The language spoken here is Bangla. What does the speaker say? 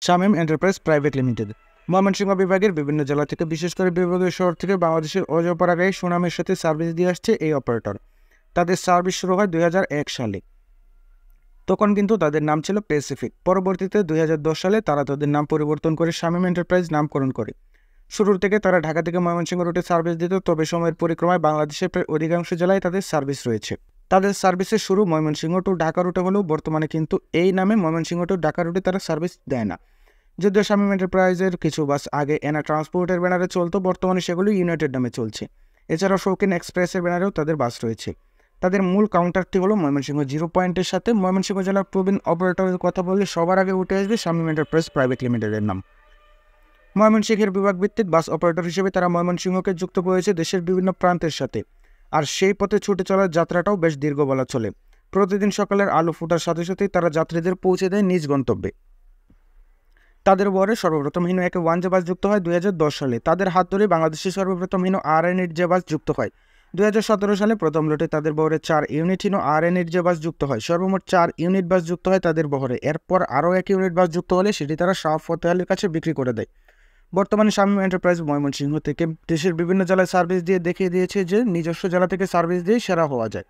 Shamim enterprise private limited Mymensingh বিভাগের বিভিন্ন জেলা থেকে, বিশেষ করে বিভাগীয় শহর থেকে বাংলাদেশের অজপাড়াগাঁয়ে সুনামের সাথে সার্ভিস দিয়ে আসছে এই অপারেটর। তাদের সার্ভিস শুরু হয় 2001 সালে। তখন কিন্তু তাদের নাম ছিল প্যাসিফিক। পরবর্তীতে 2010 সালে তারা তাদের নাম পরিবর্তন করে শামীম এন্টারপ্রাইজ নামকরণ করে। শুরুর থেকে তারা ঢাকা থেকে ময়মনসিংহ রুটে সার্ভিস দিত, তবে সময়ের পরিক্রমায় বাংলাদেশের প্রায় অধিকাংশ জেলায় তাদের সার্ভিস রয়েছে। তাদের সার্ভিসের শুরু ময়মনসিংহ টু ঢাকা রুটে হলেও বর্তমানে কিন্তু এই নামে ময়মনসিংহ টু ঢাকা রুটে তারা সার্ভিস দেয় না। যদিও শামীম এন্টারপ্রাইজের কিছু বাস আগে এনা ট্রান্সপোর্টের ব্যানারে চলতো, বর্তমানে সেগুলি ইউনাইটেড নামে চলছে। এছাড়াও শৌখিন এক্সপ্রেসের ব্যানারেও তাদের বাস রয়েছে। তাদের মূল কাউন্টারটি হলো ময়মনসিংহ জিরো পয়েন্টের সাথে। ময়মনসিংহ জেলার প্রবীণ অপারেটরের কথা বললে সবার আগে উঠে আসবে শামীম এন্টারপ্রাইজ প্রাইভেট লিমিটেডের নাম। ময়মনসিংহের বিভাগ ভিত্তিক বাস অপারেটর হিসেবে তারা ময়মনসিংহকে যুক্ত করেছে দেশের বিভিন্ন প্রান্তের সাথে। আর সেই পথে ছুটে চলার যাত্রাটাও বেশ দীর্ঘ বলা চলে। প্রতিদিন সকালের আলো ফোটার সাথে সাথেই তারা যাত্রীদের পৌঁছে দেয় নিজ গন্তব্যে। তাদের বহরে সর্বপ্রথম হিনো একে ওয়ান যে বাস যুক্ত হয় 2010 সালে। তাদের হাত ধরে বাংলাদেশের সর্বপ্রথম হিনো RN8 যে বাস যুক্ত হয় 2017 সালে। প্রথম লটে তাদের বহরে 4 ইউনিট হিনো RN8 যে বাস যুক্ত হয়। সর্বমোট 4 ইউনিট বাস যুক্ত হয় তাদের বহরে। এরপর আরও 1 ইউনিট বাস যুক্ত হলে সেটি তারা শাহ ফতেহ আলীর কাছে বিক্রি করে দেয়। বর্তমানে শামীম এন্টারপ্রাইজ ময়মনসিংহ থেকে দেশের বিভিন্ন জেলায় সার্ভিস দিয়ে দেখিয়ে দিয়েছে যে নিজস্ব জেলা থেকে সার্ভিস দিয়ে সেরা হওয়া যায়।